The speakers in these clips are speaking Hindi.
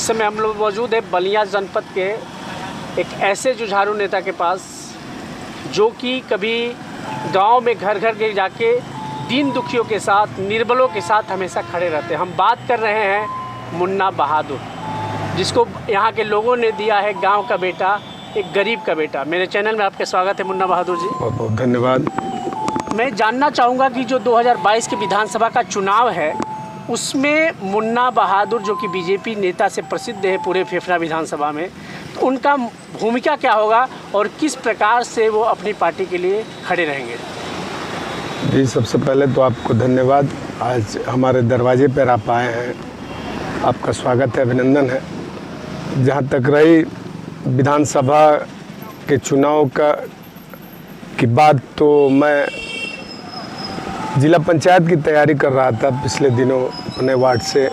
समय हम लोग मौजूद है बलिया जनपद के एक ऐसे जुझारू नेता के पास जो कि कभी गांव में घर घर के जाके दीन दुखियों के साथ, निर्बलों के साथ हमेशा खड़े रहते हैं। हम बात कर रहे हैं मुन्ना बहादुर, जिसको यहाँ के लोगों ने दिया है गांव का बेटा, एक गरीब का बेटा। मेरे चैनल में आपका स्वागत है मुन्ना बहादुर जी। बहुत बहुत धन्यवाद। मैं जानना चाहूँगा कि जो 2022 के विधानसभा का चुनाव है उसमें मुन्ना बहादुर जो कि बीजेपी नेता से प्रसिद्ध है पूरे फेफड़ा विधानसभा में, तो उनका भूमिका क्या होगा और किस प्रकार से वो अपनी पार्टी के लिए खड़े रहेंगे? जी, सबसे पहले तो आपको धन्यवाद। आज हमारे दरवाजे पर आप आए हैं, आपका स्वागत है, अभिनंदन है। जहाँ तक रही विधानसभा के चुनाव की बात, तो मैं जिला पंचायत की तैयारी कर रहा था पिछले दिनों अपने वार्ड से,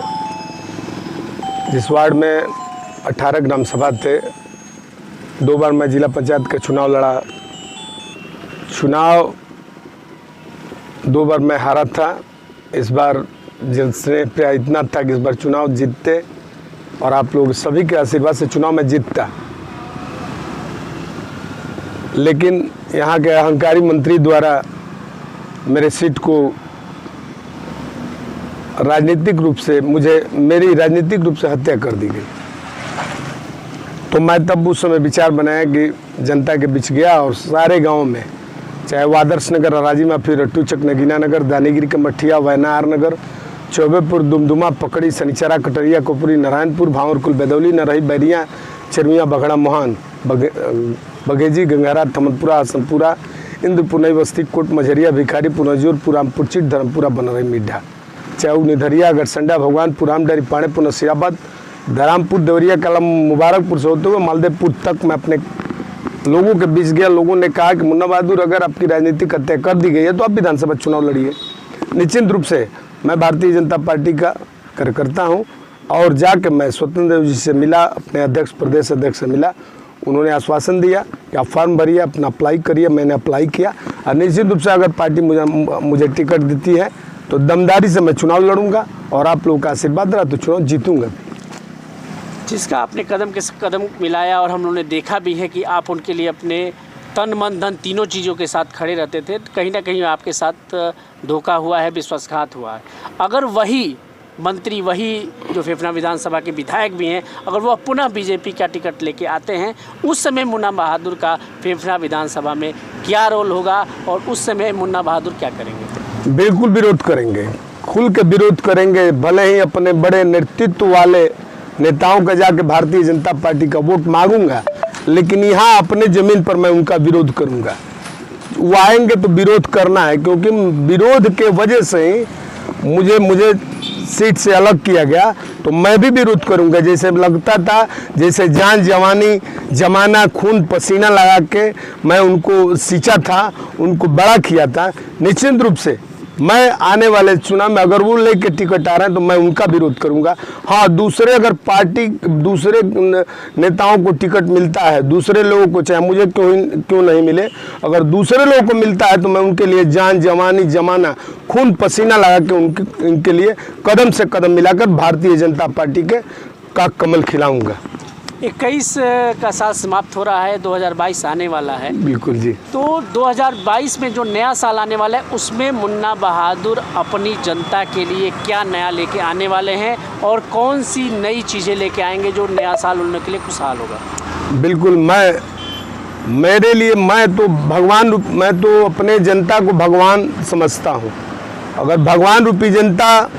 जिस वार्ड में 18 ग्राम सभा थे। 2 बार मैं जिला पंचायत का चुनाव लड़ा। 2 बार मैं हारा था। इस बार जिसने प्यार इतना था कि इस बार चुनाव जीतते और आप लोग सभी के आशीर्वाद से चुनाव में जीतता। लेकिन यहाँ के अहंकारी मंत्री द्वारा मेरे सीट को मेरी राजनीतिक रूप से हत्या कर दी गई। तो मैं तब उस समय विचार बनाया कि जनता के बीच गया और सारे गांव में, चाहे वो आदर्श नगर, राजीमा, फिर रट्टूचक, नगीना नगर, दानीगिरी का मठिया, वैनार नगर, चौबेपुर, दुमदुमा, पकड़ी, सनीचरा, कटरिया, कोपुरी, नारायणपुर, भांवरकुल, बेदौली, नरही, बैरिया, चिरमिया, बघड़ा, मोहन, बघेजी, गंगारा, थमनपुरा, हसनपुरा, इंद्रपुर, नई बस्ती, कोट मझरिया, भिखारी, पुनजूर, पुरामपुर, चिट, धर्मपुरा, बनरही, मिड्ढा, चाहे निधरिया, गरसंडा, भगवान, पुराम, डरी, पाणेपुर, नसीराबाद, धरामपुर, देवरिया, कलम, मुबारकपुर से होते हुए मालदेवपुर तक मैं अपने लोगों के बीच गया। लोगों ने कहा कि मुन्ना बहादुर, अगर आपकी राजनीतिक हत्या कर दी गई है तो आप विधानसभा चुनाव लड़िए। निश्चित रूप से मैं भारतीय जनता पार्टी का कार्यकर्ता हूँ और जाके मैं स्वतंत्र देव जी से मिला, अपने अध्यक्ष, प्रदेश अध्यक्ष से मिला। उन्होंने आश्वासन दिया कि आप फॉर्म भरिए, अपना अप्लाई करिए। मैंने अप्लाई किया और निश्चित रूप से अगर पार्टी मुझे टिकट देती है तो दमदारी से मैं चुनाव लड़ूंगा और आप लोगों का आशीर्वाद रहा तो चुनाव जीतूंगा। जिसका आपने कदम के कदम मिलाया और हम लोगों ने देखा भी है कि आप उनके लिए अपने तन, मन, धन तीनों चीज़ों के साथ खड़े रहते थे। कहीं ना कहीं आपके साथ धोखा हुआ है, विश्वासघात हुआ है। अगर वही मंत्री, वही जो फेफड़ा विधानसभा के विधायक भी हैं, अगर वो पुनः बीजेपी का टिकट लेके आते हैं, उस समय मुन्ना बहादुर का फेफड़ा विधानसभा में क्या रोल होगा और उस समय मुन्ना बहादुर क्या करेंगे? बिल्कुल विरोध करेंगे, खुल के विरोध करेंगे। भले ही अपने बड़े नेतृत्व वाले नेताओं का जाके भारतीय जनता पार्टी का वोट मांगूंगा, लेकिन यहाँ अपने ज़मीन पर मैं उनका विरोध करूंगा। वो आएंगे तो विरोध करना है, क्योंकि विरोध के वजह से ही मुझे सीट से अलग किया गया। तो मैं भी विरोध करूंगा। जैसे लगता था, जैसे जान जवानी जमाना, खून पसीना लगा के मैं उनको सींचा था, उनको बड़ा किया था। निश्चित रूप से मैं आने वाले चुनाव में अगर वो लेके टिकट आ रहे हैं तो मैं उनका विरोध करूंगा। हाँ, दूसरे नेताओं को टिकट मिलता है, दूसरे लोगों को, चाहे मुझे क्यों नहीं मिले, अगर दूसरे लोगों को मिलता है तो मैं उनके लिए जान जवानी जमाना, खून पसीना लगा के उनके लिए कदम से कदम मिलाकर भारतीय जनता पार्टी का कमल खिलाऊंगा। 21 का साल समाप्त हो रहा है, 2022 आने वाला है। बिल्कुल जी। तो 2022 में जो नया साल आने वाला है उसमें मुन्ना बहादुर अपनी जनता के लिए क्या नया लेके आने वाले हैं और कौन सी नई चीज़ें लेके आएंगे जो नया साल उनके लिए खुशहाल होगा? बिल्कुल, मेरे लिए मैं तो अपने जनता को भगवान समझता हूँ। अगर भगवान रूपी जनता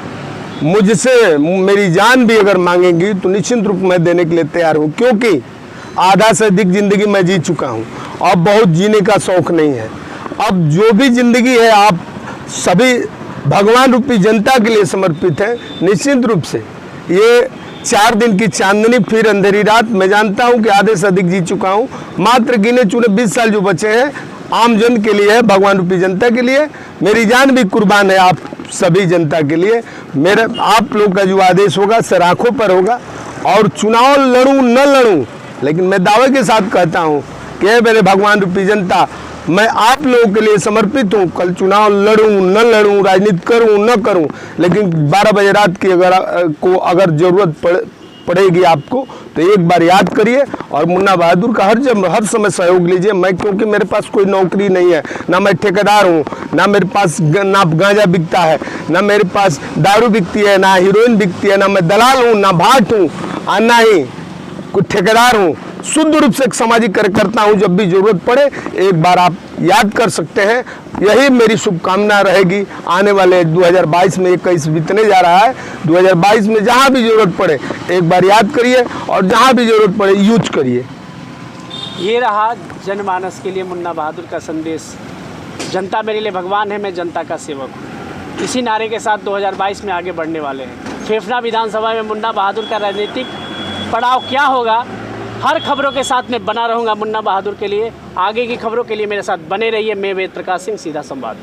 मुझसे मेरी जान भी अगर मांगेगी तो निश्चित रूप मैं देने के लिए तैयार हूँ, क्योंकि आधा से अधिक ज़िंदगी मैं जी चुका हूँ। अब बहुत जीने का शौक़ नहीं है। अब जो भी ज़िंदगी है आप सभी भगवान रूपी जनता के लिए समर्पित है। निश्चित रूप से ये 4 दिन की चांदनी फिर अंधेरी रात, मैं जानता हूँ कि आधे से अधिक जी चुका हूँ। मात्र गिने चुने 20 साल जो बचे हैं आम जन के लिए है, भगवान रूपी जनता के लिए। मेरी जान भी कुर्बान है आप सभी जनता के लिए। आप लोग का जो आदेश होगा सर आंखों पर होगा और चुनाव लड़ूं न लड़ूं, लेकिन मैं दावे के साथ कहता हूं कि मेरे भगवान रूपी जनता, मैं आप लोगों के लिए समर्पित हूं। कल चुनाव लड़ूं न लड़ूं, राजनीति करूं न करूं, लेकिन 12 बजे रात की अगर जरूरत पड़ेगी आपको, तो एक बार याद करिए और मुन्ना बहादुर का हर समय सहयोग लीजिए। मैं क्योंकि मेरे पास कोई नौकरी नहीं है, ना मैं ठेकेदार हूँ, ना मेरे पास ना गांजा बिकता है, ना मेरे पास दारू बिकती है, ना हीरोइन बिकती है, ना मैं दलाल हूँ, ना भाट हूँ, और ना ही कोई ठेकेदार हूँ। शुद्ध रूप से एक सामाजिक कार्यकर्ता हूँ। जब भी जरूरत पड़े एक बार आप याद कर सकते हैं। यही मेरी शुभकामना रहेगी। आने वाले 2022 में 21 बीतने जा रहा है, 2022 में जहाँ भी जरूरत पड़े एक बार याद करिए और जहाँ भी जरूरत पड़े यूज करिए। ये रहा जनमानस के लिए मुन्ना बहादुर का संदेश। जनता मेरे लिए भगवान है, मैं जनता का सेवक हूँ। इसी नारे के साथ 2022 में आगे बढ़ने वाले हैं। फेफना विधानसभा में मुन्ना बहादुर का राजनीतिक पड़ाव क्या होगा, हर खबरों के साथ मैं बना रहूँगा मुन्ना बहादुर के लिए। आगे की खबरों के लिए मेरे साथ बने रहिए। मैं वेद प्रकाश सिंह, सीधा संवाद।